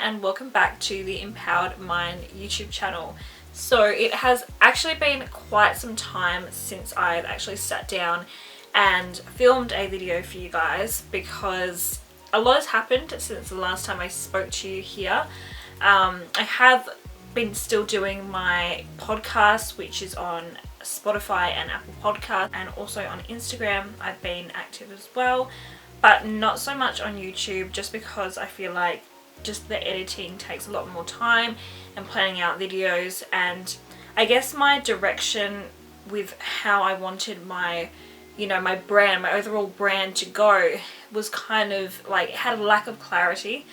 and welcome back to the Empowered Mind YouTube channel. So it has actually been quite some time since I've actually sat down and filmed a video for you guys because a lot has happened since the last time I spoke to you here. I have been still doing my podcast, which is on Spotify and Apple Podcasts, and also on Instagram I've been active as well, but not so much on YouTube, just because I feel like just the editing takes a lot more time and planning out videos, and I guess my direction with how I wanted my my brand, my overall brand to go was kind of like, it had a lack of clarity.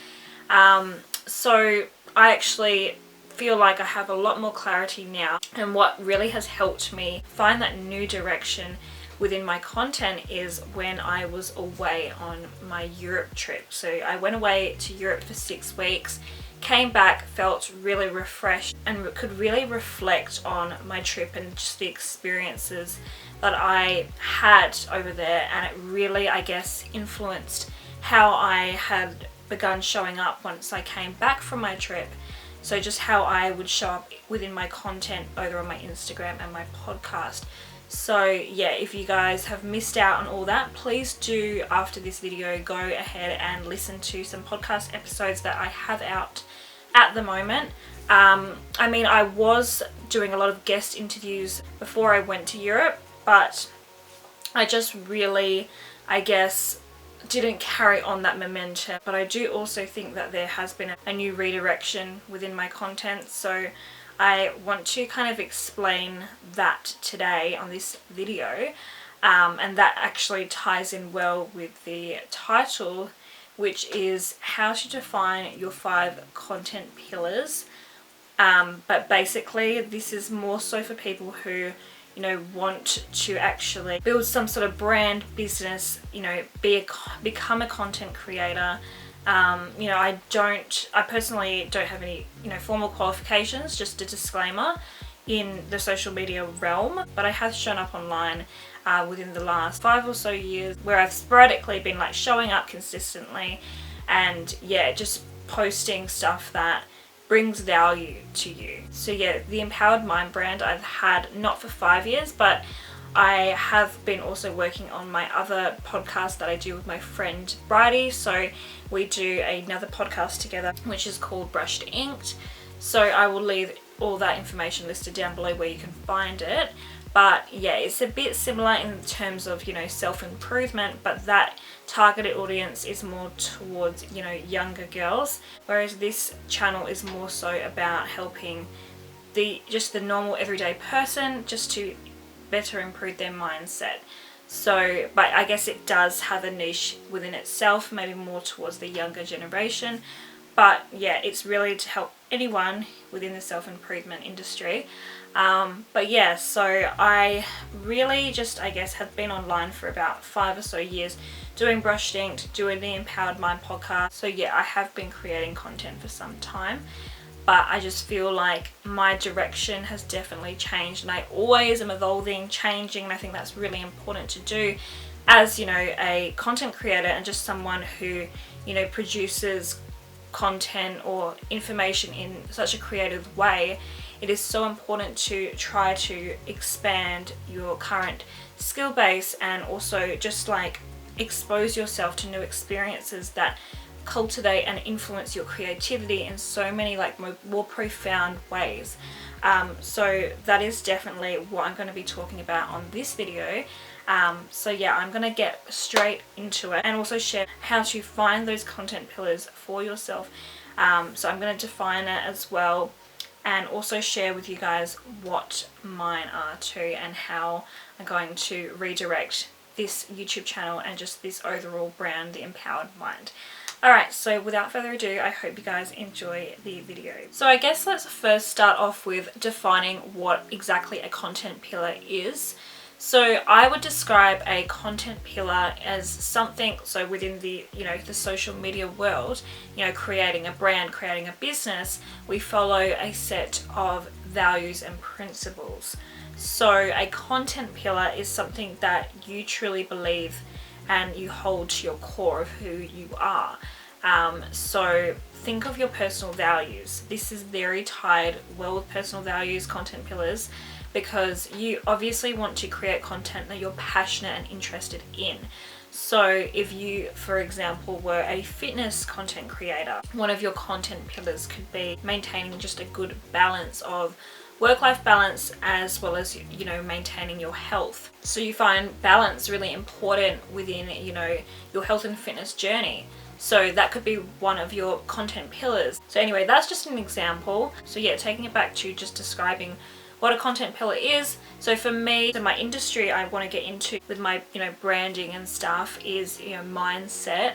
So I actually feel like I have a lot more clarity now, and what really has helped me find that new direction within my content is when I was away on my Europe trip. So I went away to Europe for 6 weeks, came back, felt really refreshed, and could really reflect on my trip and just the experiences that I had over there, and it really, I guess, influenced how I had begun showing up once I came back from my trip. So just how I would show up within my content over on my Instagram and my podcast. So yeah, if you guys have missed out on all that, please do, after this video, go ahead and listen to some podcast episodes that I have out at the moment. I mean, I was doing a lot of guest interviews before I went to Europe, but I just really, I guess, didn't carry on that momentum. But I do also think that there has been a new redirection within my content, so I want to kind of explain that today on this video, and that actually ties in well with the title, which is how to define your 5 content pillars. But basically this is more so for people who want to actually build some sort of brand, business, become a content creator. I personally don't have any formal qualifications, just a disclaimer, in the social media realm, but I have shown up online within the last 5 or so years, where I've sporadically been like showing up consistently and just posting stuff that brings value to you. So yeah, the Empowered Mind brand I've had not for 5 years, but I have been also working on my other podcast that I do with my friend Bridie. So we do another podcast together, which is called Brushed Inked. So I will leave all that information listed down below where you can find it. But yeah, it's a bit similar in terms of self-improvement, but that targeted audience is more towards younger girls, whereas this channel is more so about helping the normal everyday person just to better improve their mindset. So, but I guess it does have a niche within itself, maybe more towards the younger generation. But yeah, it's really to help anyone within the self-improvement industry. But yeah, so I really just, I guess, have been online for about 5 or so years, doing Brushed Inked, doing the Empowered Mind podcast. So yeah, I have been creating content for some time, but I just feel like my direction has definitely changed, and I always am evolving, changing, and I think that's really important to do as a content creator and just someone who produces content or information in such a creative way. It is so important to try to expand your current skill base, and also just like expose yourself to new experiences that cultivate and influence your creativity in so many like more profound ways. So that is definitely what I'm going to be talking about on this video. So yeah, I'm going to get straight into it and also share how to find those content pillars for yourself. So I'm going to define it as well, and also share with you guys what mine are too, and how I'm going to redirect this YouTube channel and just this overall brand, the Empowered Mind. Alright, so without further ado, I hope you guys enjoy the video. So I guess let's first start off with defining what exactly a content pillar is. So I would describe a content pillar as something, so within the the social media world, creating a brand, creating a business, we follow a set of values and principles. So a content pillar is something that you truly believe and you hold to your core of who you are. So think of your personal values. This is very tied well with personal values, content pillars, because you obviously want to create content that you're passionate and interested in. So if you, for example, were a fitness content creator, one of your content pillars could be maintaining just a good balance of work-life balance, as well as, you know, maintaining your health. So you find balance really important within, you know, your health and fitness journey. So that could be one of your content pillars. So anyway, that's just an example. So yeah, taking it back to just describing what a content pillar is. So for me, so my industry I want to get into with my, you know, branding and stuff is, you know, mindset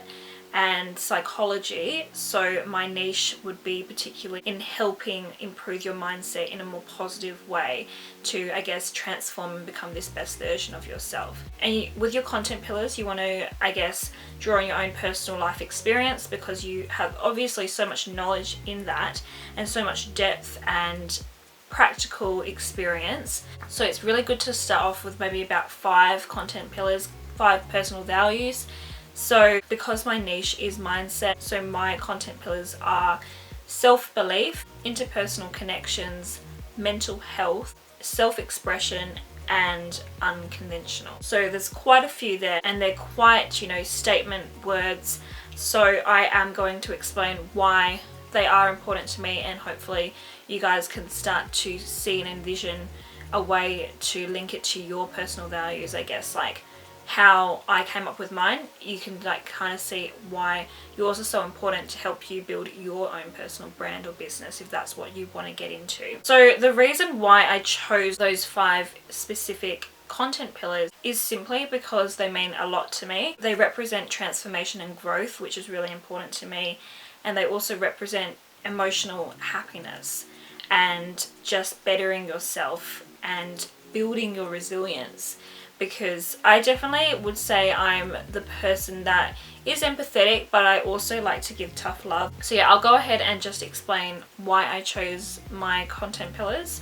and psychology. So my niche would be particularly in helping improve your mindset in a more positive way to, I guess, transform and become this best version of yourself. And with your content pillars, you want to, I guess, draw on your own personal life experience, because you have obviously so much knowledge in that and so much depth and practical experience. So it's really good to start off with maybe about 5 content pillars, 5 personal values. So because my niche is mindset, so my content pillars are self-belief, interpersonal connections, mental health, self-expression, and unconventional. So there's quite a few there, and they're quite, you know, statement words. So I am going to explain why they are important to me, and hopefully you guys can start to see and envision a way to link it to your personal values, I guess, like how I came up with mine. You can like kind of see why yours are so important to help you build your own personal brand or business, if that's what you want to get into. So the reason why I chose those 5 specific content pillars is simply because they mean a lot to me. They represent transformation and growth, which is really important to me, and they also represent emotional happiness and just bettering yourself and building your resilience. Because I definitely would say I'm the person that is empathetic, but I also like to give tough love. So yeah, I'll go ahead and just explain why I chose my content pillars.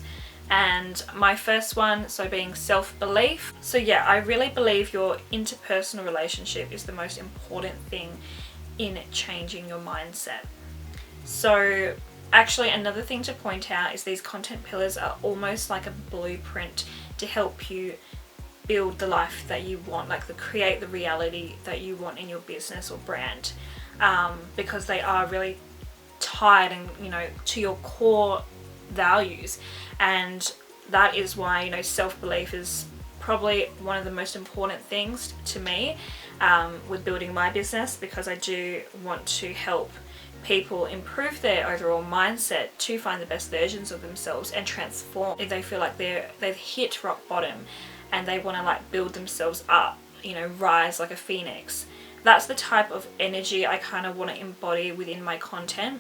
And my first one, so being self-belief. So yeah, I really believe your interpersonal relationship is the most important thing in changing your mindset. So actually, another thing to point out is these content pillars are almost like a blueprint to help you build the life that you want, like create the reality that you want in your business or brand, because they are really tied and, you know, to your core values. And that is why, you know, self-belief is probably one of the most important things to me with building my business, because I do want to help people improve their overall mindset to find the best versions of themselves and transform if they feel like they've hit rock bottom and they want to like build themselves up, you know, rise like a phoenix. That's the type of energy I kind of want to embody within my content,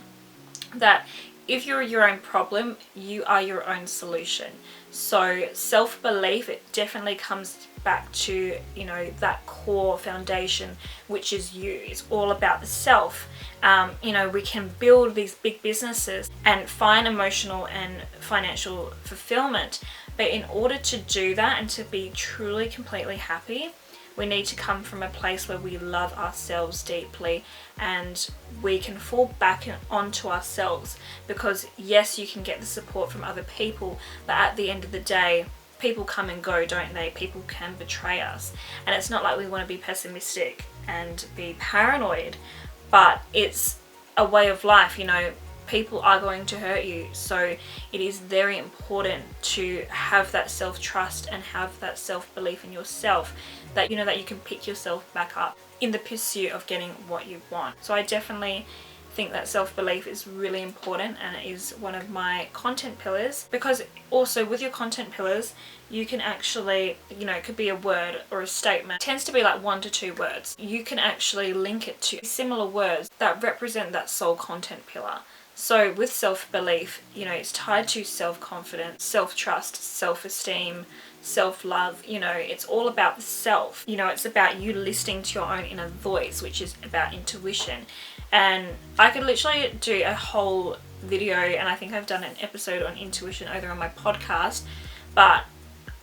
that if you're your own problem, you are your own solution. So self-belief, it definitely comes back to, you know, that core foundation, which is you. It's all about the self. You know, we can build these big businesses and find emotional and financial fulfillment, but in order to do that and to be truly completely happy, we need to come from a place where we love ourselves deeply and we can fall back onto ourselves. Because yes, you can get the support from other people, but at the end of the day, people come and go, don't they? People can betray us, and it's not like we want to be pessimistic and be paranoid, but it's a way of life, you know. People are going to hurt you, so it is very important to have that self-trust and have that self-belief in yourself, that you know that you can pick yourself back up in the pursuit of getting what you want. So I definitely think that self-belief is really important, and it is one of my content pillars, because also with your content pillars you can actually, you know, it could be a word or a statement. It tends to be like 1 to 2 words. You can actually link it to similar words that represent that sole content pillar. So with self-belief, you know, it's tied to self-confidence, self-trust, self-esteem, self-love. You know, it's all about the self. You know, it's about you listening to your own inner voice, which is about intuition. And I could literally do a whole video, and I think I've done an episode on intuition over on my podcast, but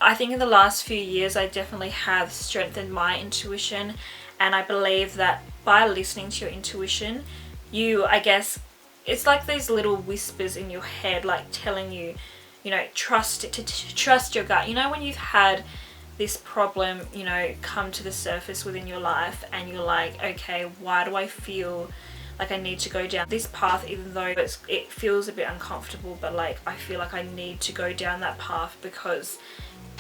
I think in the last few years I definitely have strengthened my intuition, and I believe that by listening to your intuition, you, I guess, it's like these little whispers in your head, like telling you, you know, trust your gut. You know, when you've had this problem, you know, come to the surface within your life and you're like, okay, why do I feel like I need to go down this path, even though it feels a bit uncomfortable, but like I feel like I need to go down that path because,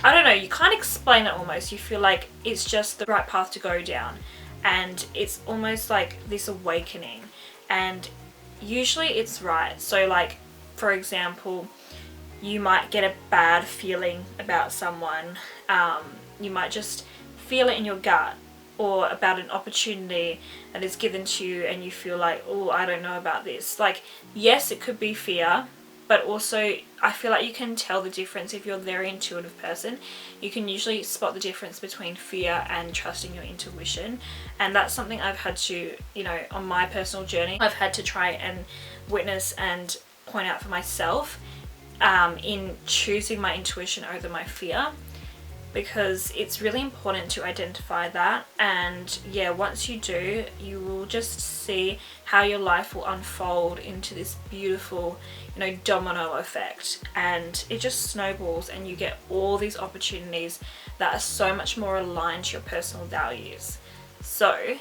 I don't know, you can't explain it almost. You feel like it's just the right path to go down, and it's almost like this awakening, and usually it's right. So like, for example, you might get a bad feeling about someone, you might just feel it in your gut, or about an opportunity that is given to you and you feel like, oh, I don't know about this. Like, yes, it could be fear, but also I feel like you can tell the difference if you're a very intuitive person. You can usually spot the difference between fear and trusting your intuition, and that's something I've had to, you know, on my personal journey, I've had to try and witness and point out for myself, in choosing my intuition over my fear, because it's really important to identify that. And yeah, once you do, you will just see how your life will unfold into this beautiful, you know, domino effect, and it just snowballs and you get all these opportunities that are so much more aligned to your personal values. So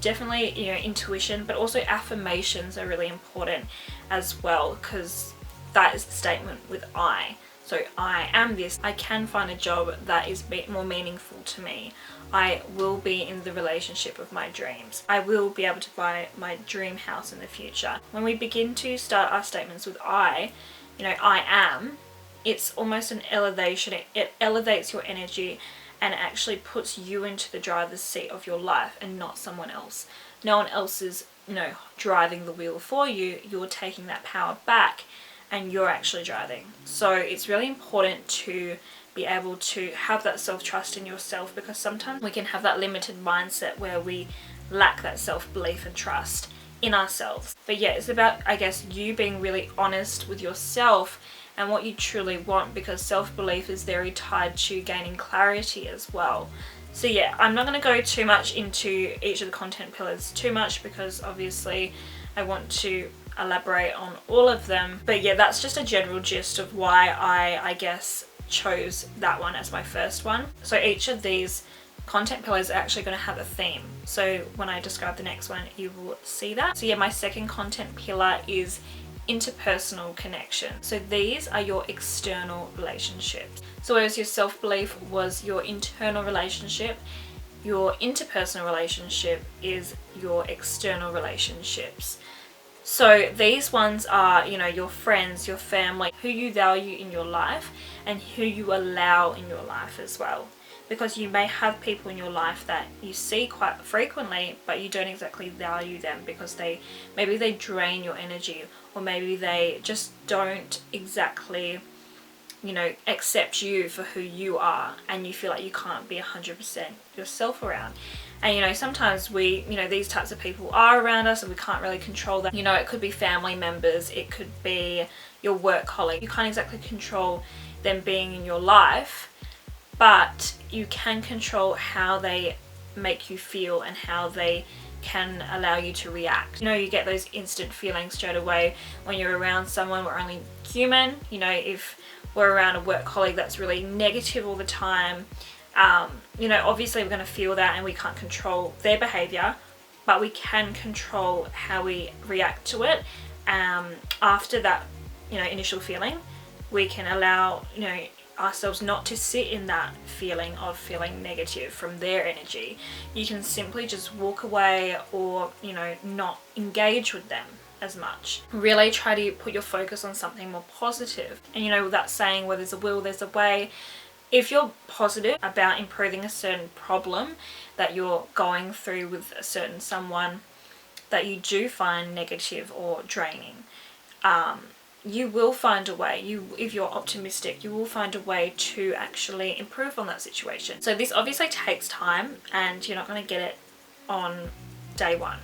definitely, you know, intuition, but also affirmations are really important as well, because that is the statement with I. So I am this. I can find a job that is more meaningful to me. I will be in the relationship of my dreams. I will be able to buy my dream house in the future. When we begin to start our statements with I, you know, I am, it's almost an elevation. It elevates your energy and actually puts you into the driver's seat of your life and not someone else. No one else is, you know, driving the wheel for you. You're taking that power back and you're actually driving. So it's really important to be able to have that self-trust in yourself, because sometimes we can have that limited mindset where we lack that self-belief and trust in ourselves. But yeah, it's about, I guess, you being really honest with yourself and what you truly want, because self-belief is very tied to gaining clarity as well. So yeah, I'm not going to go too much into each of the content pillars too much, because obviously I want to elaborate on all of them. But yeah, that's just a general gist of why I guess chose that one as my first one. So each of these content pillars are actually going to have a theme, so when I describe the next one you will see that. So yeah, my second content pillar is interpersonal connection. So these are your external relationships. So whereas your self-belief was your internal relationship, your interpersonal relationship is your external relationships. So these ones are, you know, your friends, your family, who you value in your life and who you allow in your life as well. Because you may have people in your life that you see quite frequently, but you don't exactly value them because maybe they drain your energy, or maybe they just don't exactly, you know, accept you for who you are, and you feel like you can't be 100% yourself around. And you know, sometimes these types of people are around us and we can't really control that. You know, it could be family members, it could be your work colleague. You can't exactly control them being in your life, but you can control how they make you feel and how they can allow you to react. You know, you get those instant feelings straight away when you're around someone. We're only human. You know, if we're around a work colleague that's really negative all the time, you know, obviously we're going to feel that and we can't control their behavior, but we can control how we react to it. After that, you know, initial feeling, we can allow, you know, ourselves not to sit in that feeling of feeling negative from their energy. You can simply just walk away, or, you know, not engage with them as much. Really try to put your focus on something more positive. And you know, that saying, where there's a will, there's a way. If you're positive about improving a certain problem that you're going through with a certain someone that you do find negative or draining, you will find a way. If you're optimistic, you will find a way to actually improve on that situation. So this obviously takes time, and you're not going to get it on day one.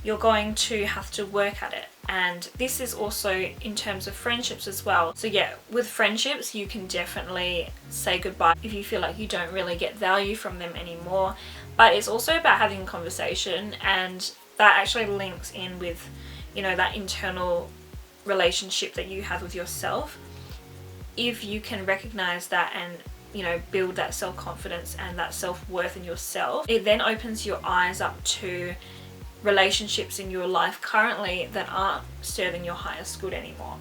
You're going to have to work at it. And this is also in terms of friendships as well. So yeah, with friendships, you can definitely say goodbye if you feel like you don't really get value from them anymore. But it's also about having a conversation and that actually links in with, you know, that internal relationship that you have with yourself. If you can recognize that and, you know, build that self-confidence and that self-worth in yourself, it then opens your eyes up to relationships in your life currently that aren't serving your highest good anymore.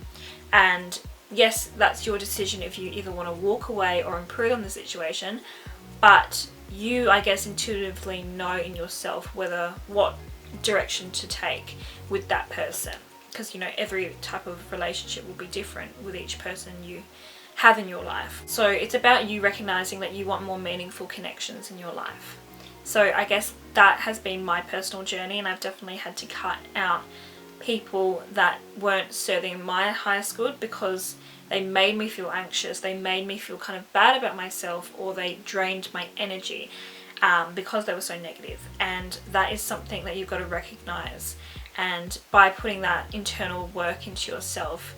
And yes, that's your decision if you either want to walk away or improve on the situation, but you, I guess, intuitively know in yourself what direction to take with that person, because, you know, every type of relationship will be different with each person you have in your life. So it's about you recognizing that you want more meaningful connections in your life. So I guess that has been my personal journey, and I've definitely had to cut out people that weren't serving my highest good because they made me feel anxious, they made me feel kind of bad about myself, or they drained my energy because they were so negative. And that is something that you've got to recognize. And by putting that internal work into yourself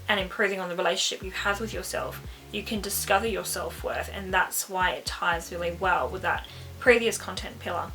and improving on the relationship you have with yourself, you can discover your self-worth. And that's why it ties really well with that previous content pillar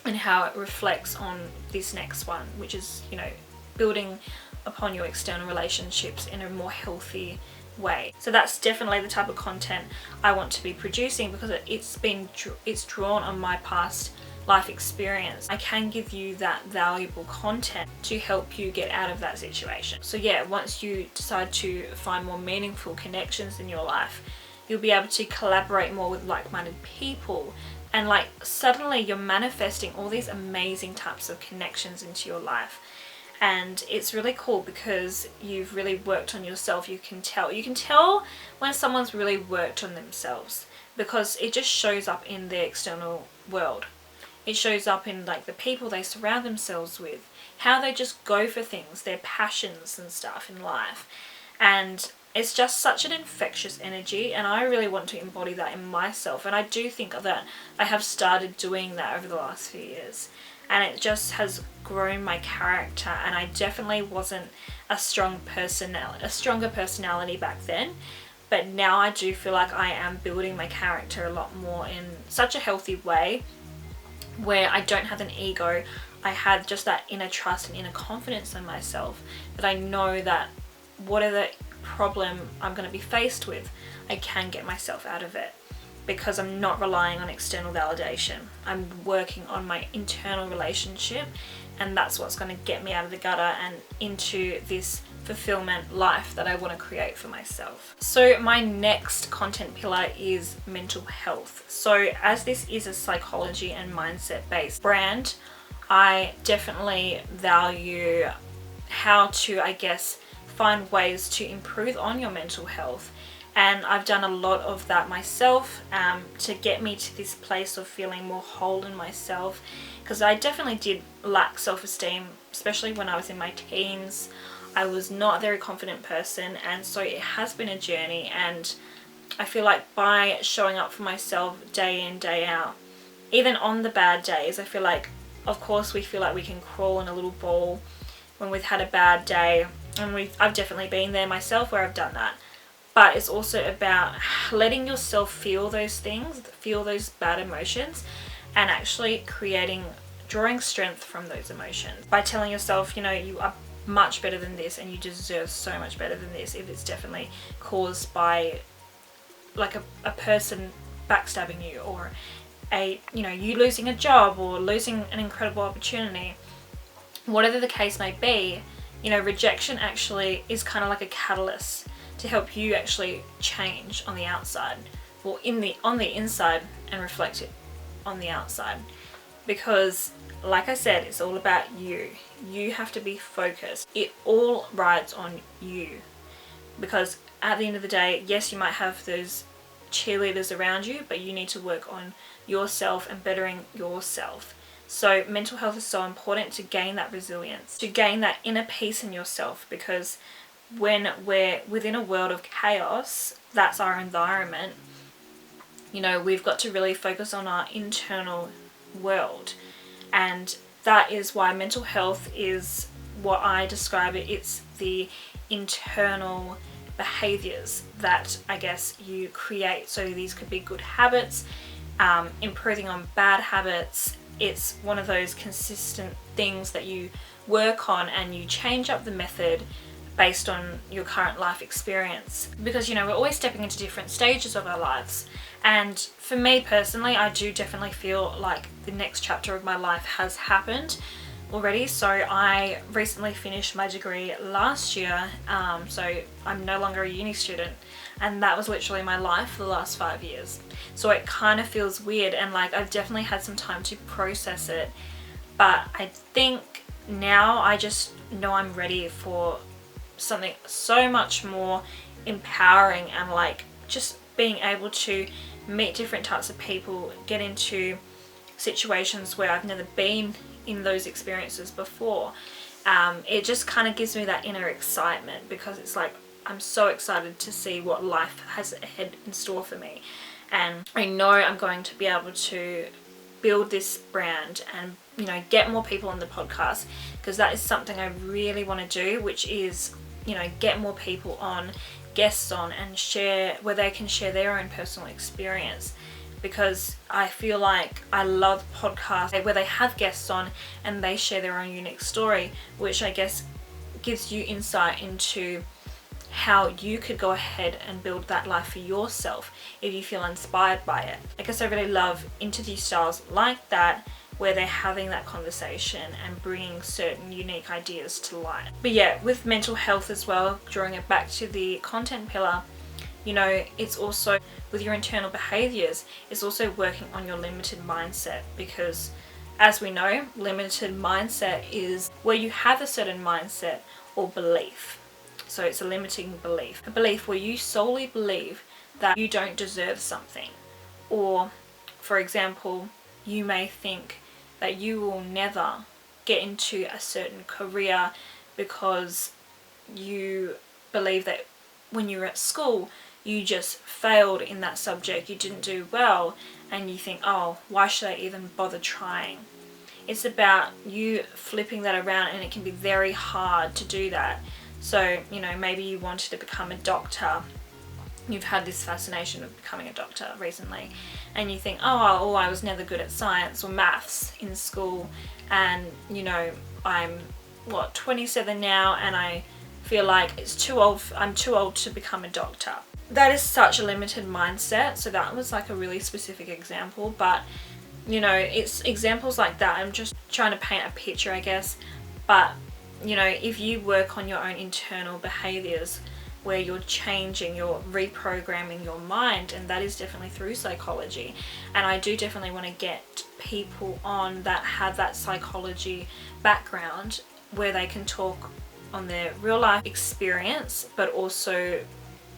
and how it reflects on this next one, which is, you know, building upon your external relationships in a more healthy way. So that's definitely the type of content I want to be producing, because it's drawn on my past life experience. I can give you that valuable content to help you get out of that situation. So yeah, once you decide to find more meaningful connections in your life, you'll be able to collaborate more with like-minded people, and like suddenly you're manifesting all these amazing types of connections into your life. And it's really cool because you've really worked on yourself. You can tell when someone's really worked on themselves, because it just shows up in their external world. It shows up in like the people they surround themselves with, how they just go for things, their passions and stuff in life. And it's just such an infectious energy, and I really want to embody that in myself. And I do think that I have started doing that over the last few years, and it just has grown my character. And I definitely wasn't a stronger personality back then, but now I do feel like I am building my character a lot more in such a healthy way, where I don't have an ego. I have just that inner trust and inner confidence in myself, that I know that whatever problem I'm going to be faced with, I can get myself out of it, because I'm not relying on external validation. I'm working on my internal relationship, and that's what's going to get me out of the gutter and into this fulfillment life that I want to create for myself. So my next content pillar is mental health. So as this is a psychology and mindset based brand, I definitely value how to, I guess, find ways to improve on your mental health. And I've done a lot of that myself to get me to this place of feeling more whole in myself, because I definitely did lack self-esteem, especially when I was in my teens. I was not a very confident person, and so it has been a journey. And I feel like by showing up for myself day in, day out, even on the bad days, I feel like, of course, we feel like we can crawl in a little ball when we've had a bad day, and I've definitely been there myself where I've done that. But it's also about letting yourself feel those things, feel those bad emotions, and actually drawing strength from those emotions by telling yourself, you know, you are much better than this, and you deserve so much better than this, if it's definitely caused by like a person backstabbing you, or you losing a job, or losing an incredible opportunity. Whatever the case may be, you know, rejection actually is kind of like a catalyst to help you actually change on the outside, or on the inside, and reflect it on the outside. Because like I said, it's all about you. You have to be focused. It all rides on you, because at the end of the day, yes, you might have those cheerleaders around you, but you need to work on yourself and bettering yourself. So mental health is so important to gain that resilience, to gain that inner peace in yourself, because when we're within a world of chaos, that's our environment. You know, we've got to really focus on our internal world. And that is why mental health is what I describe it. It's the internal behaviors that I guess you create. So these could be good habits, improving on bad habits, it's one of those consistent things that you work on and you change up the method based on your current life experience, because we're always stepping into different stages of our lives. And for me personally, I do definitely feel like the next chapter of my life has happened already. So I recently finished my degree last year, so I'm no longer a uni student, and that was literally my life for the last 5 years. So it kind of feels weird, and like I've definitely had some time to process it, but I think now I just know I'm ready for something so much more empowering, and like just being able to meet different types of people, get into situations where I've never been in those experiences before. It just kind of gives me that inner excitement, because it's like I'm so excited to see what life has ahead in store for me, and I know I'm going to be able to build this brand and get more people on the podcast, because that is something I really want to do, which is get more people on, guests on, and share where they can share their own personal experience, because I feel like I love podcasts where they have guests on and they share their own unique story, which I guess gives you insight into how you could go ahead and build that life for yourself if you feel inspired by it. I guess I really love interview styles like that, where they're having that conversation and bringing certain unique ideas to light. But yeah, with mental health as well, drawing it back to the content pillar, it's also with your internal behaviors, it's also working on your limited mindset, because as we know, limited mindset is where you have a certain mindset or belief. So it's a limiting belief, a belief where you solely believe that you don't deserve something, or for example, you may think that you will never get into a certain career because you believe that when you were at school you just failed in that subject, you didn't do well, and you think, oh, why should I even bother trying? It's about you flipping that around, and it can be very hard to do that. So maybe you wanted to become a doctor, you've had this fascination of becoming a doctor recently, and you think, oh, I was never good at science or maths in school, and I'm 27 now, and I feel like I'm too old to become a doctor. That is such a limited mindset. So that was like a really specific example, but it's examples like that. I'm just trying to paint a picture, I guess. But if you work on your own internal behaviors, where you're changing, you're reprogramming your mind, and that is definitely through psychology. And I do definitely want to get people on that have that psychology background, where they can talk on their real life experience, but also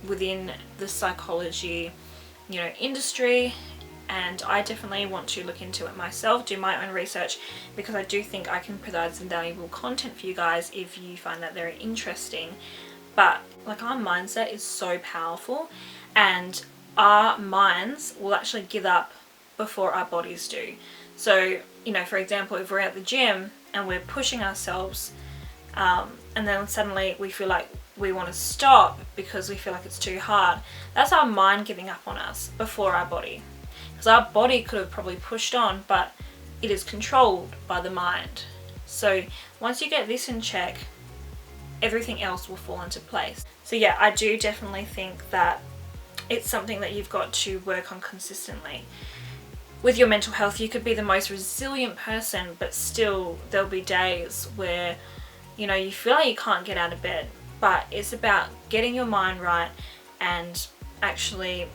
within the psychology industry. And I definitely want to look into it myself, do my own research, because I do think I can provide some valuable content for you guys if you find that very interesting. But like, our mindset is so powerful, and our minds will actually give up before our bodies do. So for example, if we're at the gym and we're pushing ourselves, and then suddenly we feel like we want to stop because we feel like it's too hard, that's our mind giving up on us before our body. Because our body could have probably pushed on, but it is controlled by the mind. So once you get this in check, everything else will fall into place. So yeah, I do definitely think that it's something that you've got to work on consistently. With your mental health, you could be the most resilient person, but still there'll be days where you feel like you can't get out of bed. But it's about getting your mind right and actually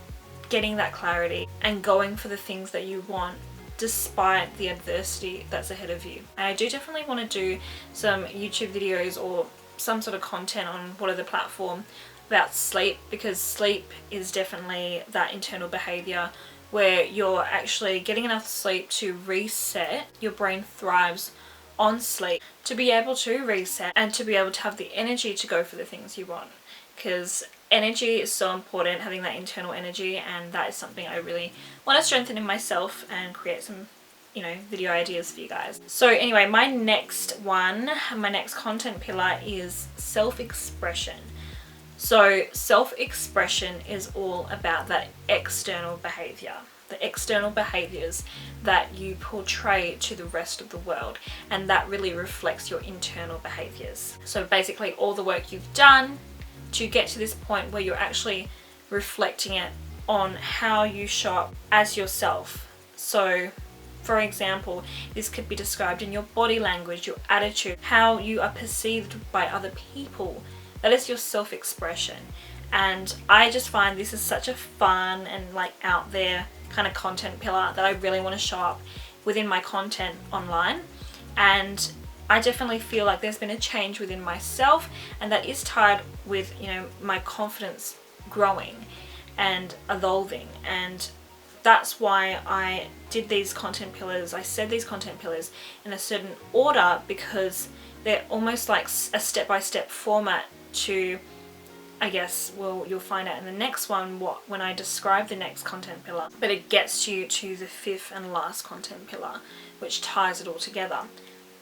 getting that clarity and going for the things that you want despite the adversity that's ahead of you. And I do definitely want to do some YouTube videos or some sort of content on whatever platform about sleep, because sleep is definitely that internal behavior where you're actually getting enough sleep to reset. Your brain thrives on sleep to be able to reset and to be able to have the energy to go for the things you want, because energy is so important, having that internal energy, and that is something I really want to strengthen in myself and create some video ideas for you guys. So anyway, my next content pillar is self-expression. So self-expression is all about that external behavior. the external behaviors that you portray to the rest of the world, and that really reflects your internal behaviors. So basically all the work you've done to get to this point where you're actually reflecting it on how you show up as yourself. So for example, this could be described in your body language, your attitude, how you are perceived by other people. That is your self-expression. And I just find this is such a fun and like out there kind of content pillar that I really want to show up within my content online. And I definitely feel like there's been a change within myself, and that is tied with, you know, my confidence growing and evolving. And that's why I did these content pillars. I said these content pillars in a certain order because they're almost like a step-by-step format to, I guess, well, you'll find out in the next one when I describe the next content pillar. But it gets you to the fifth and last content pillar, which ties it all together.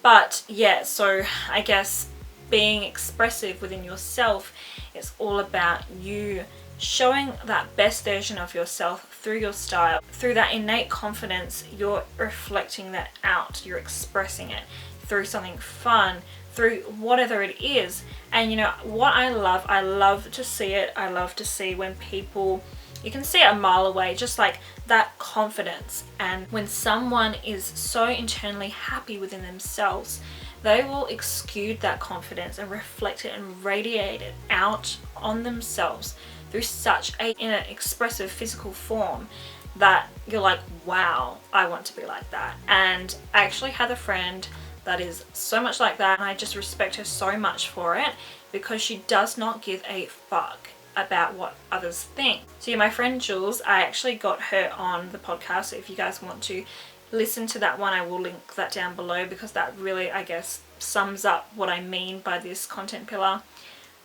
But yeah, so I guess being expressive within yourself is all about you showing that best version of yourself through your style. Through that innate confidence, you're reflecting that out, you're expressing it through something fun, through whatever it is. And you know what I love to see it. I love to see when people, you can see it a mile away, just like that confidence. And when someone is so internally happy within themselves, they will exude that confidence and reflect it and radiate it out on themselves through such in an expressive physical form that you're like, wow, I want to be like that. And I actually had a friend that is so much like that, and I just respect her so much for it, because she does not give a fuck about what others think. So yeah, my friend Jules, I actually got her on the podcast, so if you guys want to listen to that one, I will link that down below, because that really, I guess, sums up what I mean by this content pillar.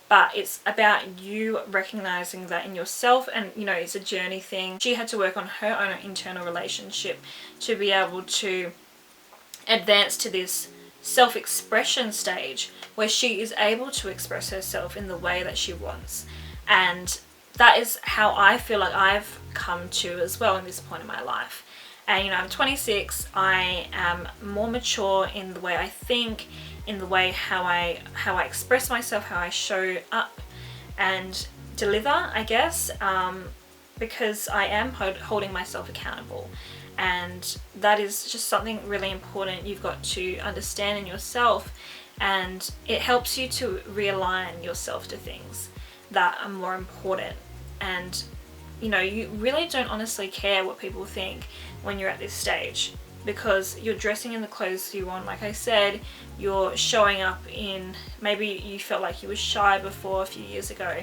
But it's about you recognizing that in yourself, and you know, it's a journey thing. She had to work on her own internal relationship to be able to advance to this self-expression stage where she is able to express herself in the way that she wants. And that is how I feel like I've come to as well in this point in my life. And you know, I'm 26, I am more mature in the way I think, in the way how I express myself, how I show up and deliver, I guess, because I am holding myself accountable. And that is just something really important you've got to understand in yourself, and it helps you to realign yourself to things that are more important. And you know, you really don't honestly care what people think when you're at this stage, because you're dressing in the clothes you want. Like I said, you're showing up in, maybe you felt like you were shy before a few years ago,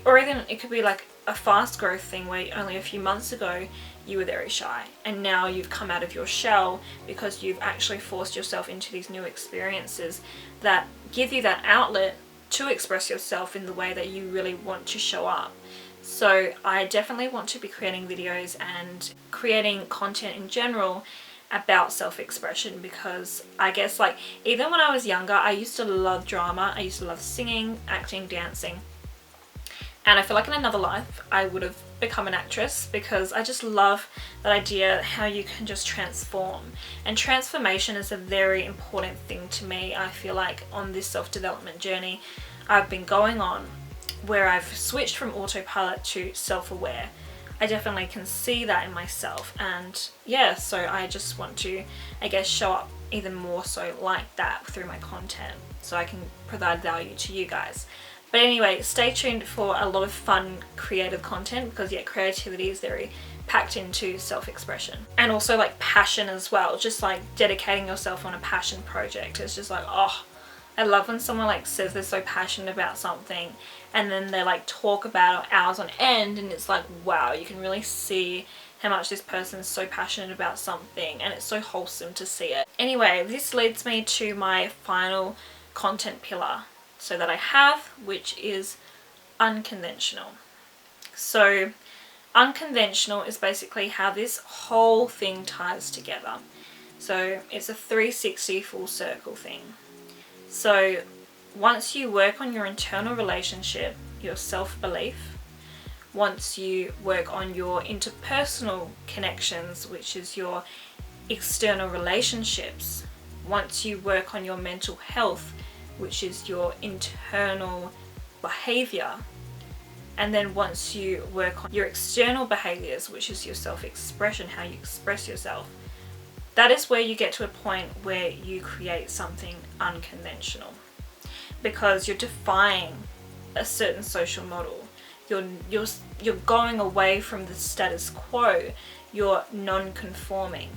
or even it could be like a fast growth thing where only a few months ago you were very shy, and now you've come out of your shell because you've actually forced yourself into these new experiences that give you that outlet to express yourself in the way that you really want to show up. So I definitely want to be creating videos and creating content in general about self-expression, because I guess, like, even when I was younger, I used to love drama. I used to love singing, acting, dancing. And I feel like in another life I would have become an actress, because I just love that idea how you can just transform. And transformation is a very important thing to me. I feel like on this self-development journey I've been going on, where I've switched from autopilot to self-aware, I definitely can see that in myself. And yeah, so I just want to, I guess, show up even more so like that through my content, so I can provide value to you guys. But anyway, stay tuned for a lot of fun creative content, because yeah, creativity is very packed into self-expression, and also like passion as well. Just like dedicating yourself on a passion project, it's just like, oh, I love when someone like says they're so passionate about something and then they like talk about it hours on end, and it's like, wow, you can really see how much this person is so passionate about something, and it's so wholesome to see it. Anyway, this leads me to my final content pillar so that I have, which is unconventional. So unconventional is basically how this whole thing ties together. So it's a 360 full circle thing. So once you work on your internal relationship, your self-belief, once you work on your interpersonal connections, which is your external relationships, once you work on your mental health, which is your internal behavior, and then once you work on your external behaviors, which is your self-expression, how you express yourself, that is where you get to a point where you create something unconventional, because you're defying a certain social model. You're going away from the status quo. You're non-conforming.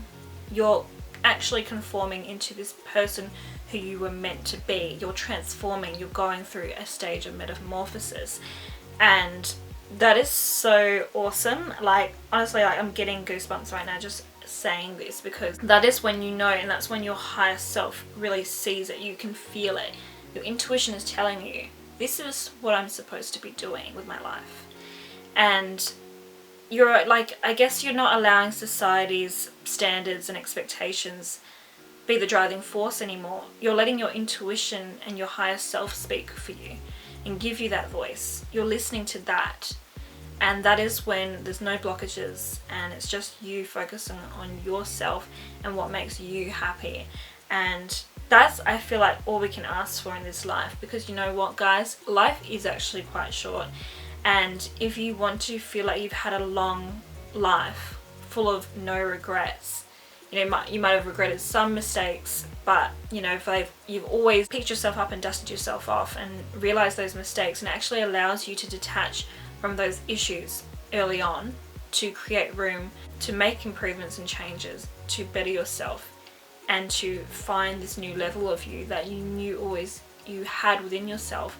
You're actually conforming into this person who you were meant to be. You're transforming. You're going through a stage of metamorphosis, and that is so awesome. Like, honestly, like, I'm getting goosebumps right now just saying this, because that is when you know, and that's when your higher self really sees it. You can feel it. Your intuition is telling you, this is what I'm supposed to be doing with my life. And you're like, I guess you're not allowing society's standards and expectations be the driving force anymore. You're letting your intuition and your higher self speak for you and give you that voice. You're listening to that. And that is when there's no blockages, and it's just you focusing on yourself and what makes you happy. And that's, I feel like, all we can ask for in this life, because you know what, guys, life is actually quite short. And if you want to feel like you've had a long life full of no regrets, you know, you might have regretted some mistakes, but you know, if you've always picked yourself up and dusted yourself off and realized those mistakes, and it actually allows you to detach from those issues early on to create room to make improvements and changes, to better yourself, and to find this new level of you that you knew always you had within yourself,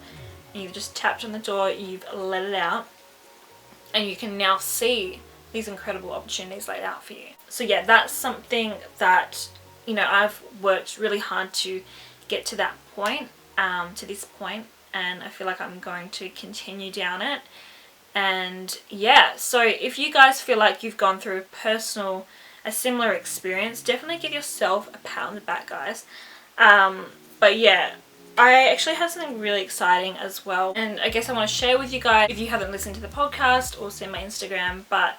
and you've just tapped on the door, you've let it out, and you can now see these incredible opportunities laid out for you. So yeah, that's something that, you know, I've worked really hard to get to that point, to this point, and I feel like I'm going to continue down it. And yeah, so if you guys feel like you've gone through a similar experience, definitely give yourself a pat on the back, guys. But yeah, I actually have something really exciting as well, and I guess I want to share with you guys if you haven't listened to the podcast or seen my Instagram. But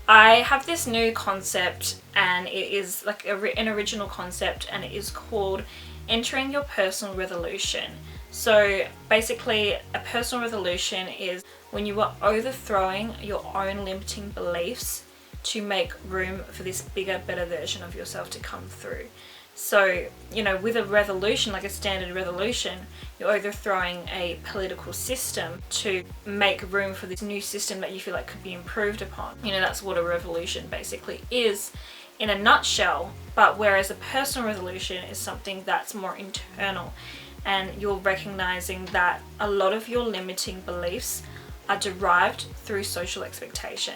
I have this new concept, and it is like an original concept, and it is called entering your personal revolution. So basically, a personal revolution is when you are overthrowing your own limiting beliefs to make room for this bigger, better version of yourself to come through. So, you know, with a revolution, like a standard revolution, you're overthrowing a political system to make room for this new system that you feel like could be improved upon. You know, that's what a revolution basically is in a nutshell. But whereas a personal revolution is something that's more internal, and you're recognizing that a lot of your limiting beliefs are derived through social expectation.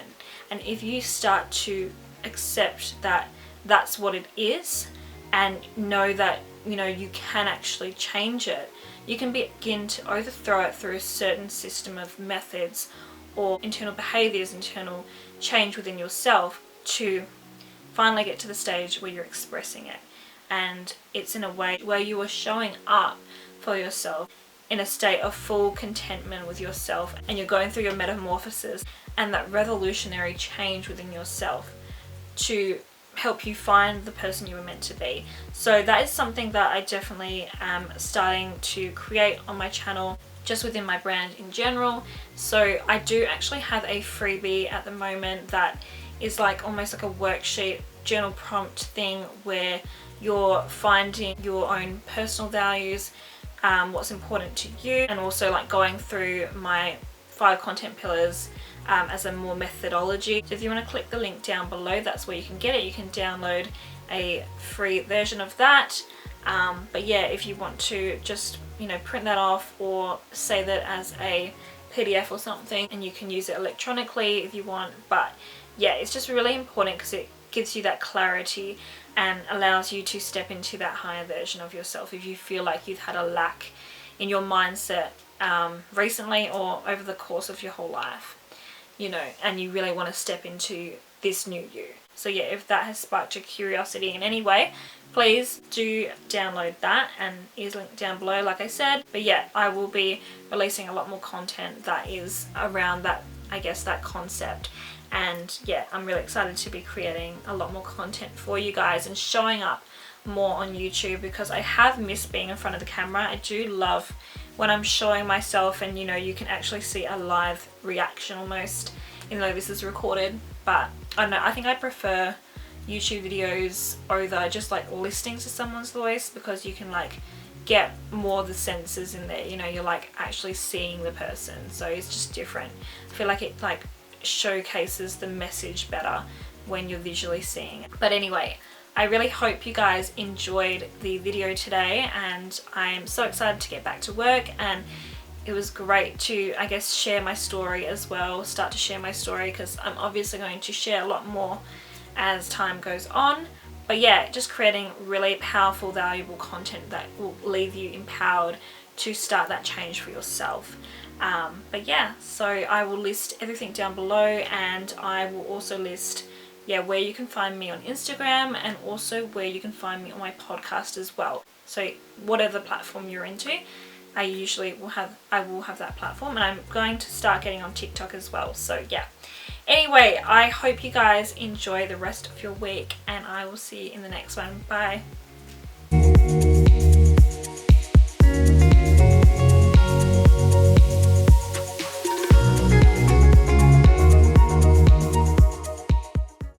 And if you start to accept that that's what it is, and know that, you know, you can actually change it, you can begin to overthrow it through a certain system of methods or internal behaviors, internal change within yourself, to finally get to the stage where you're expressing it. And it's in a way where you are showing up for yourself in a state of full contentment with yourself, and you're going through your metamorphosis and that revolutionary change within yourself to help you find the person you were meant to be. So that is something that I definitely am starting to create on my channel, just within my brand in general. So I do actually have a freebie at the moment that is like almost like a worksheet, journal prompt thing, where you're finding your own personal values, what's important to you, and also like going through my 5 content pillars as a more methodology. So if you want to click the link down below, that's where you can get it. You can download a free version of that. But yeah, if you want to just, you know, print that off or save it as a PDF or something, and you can use it electronically if you want. But yeah, it's just really important because it gives you that clarity and allows you to step into that higher version of yourself if you feel like you've had a lack in your mindset recently or over the course of your whole life, you know, and you really want to step into this new you. So yeah, if that has sparked your curiosity in any way, please do download that, and is linked down below, like I said. But yeah, I will be releasing a lot more content that is around that I guess, that concept. And yeah, I'm really excited to be creating a lot more content for you guys and showing up more on YouTube, because I have missed being in front of the camera. I do love when I'm showing myself and, you know, you can actually see a live reaction almost, even though this is recorded. But I don't know, I think I prefer YouTube videos over just like listening to someone's voice, because you can like get more of the senses in there, you know, you're like actually seeing the person, so it's just different. I feel like it like showcases the message better when you're visually seeing it. But anyway, I really hope you guys enjoyed the video today, and I am so excited to get back to work, and it was great to, I guess, share my story as well, start to share my story, because I'm obviously going to share a lot more as time goes on. But yeah, just creating really powerful, valuable content that will leave you empowered to start that change for yourself. But yeah, so I will list everything down below, and I will also list where you can find me on Instagram, and also where you can find me on my podcast as well. So whatever platform you're into, I will have that platform, and I'm going to start getting on TikTok as well. So yeah. Anyway, I hope you guys enjoy the rest of your week, and I will see you in the next one. Bye.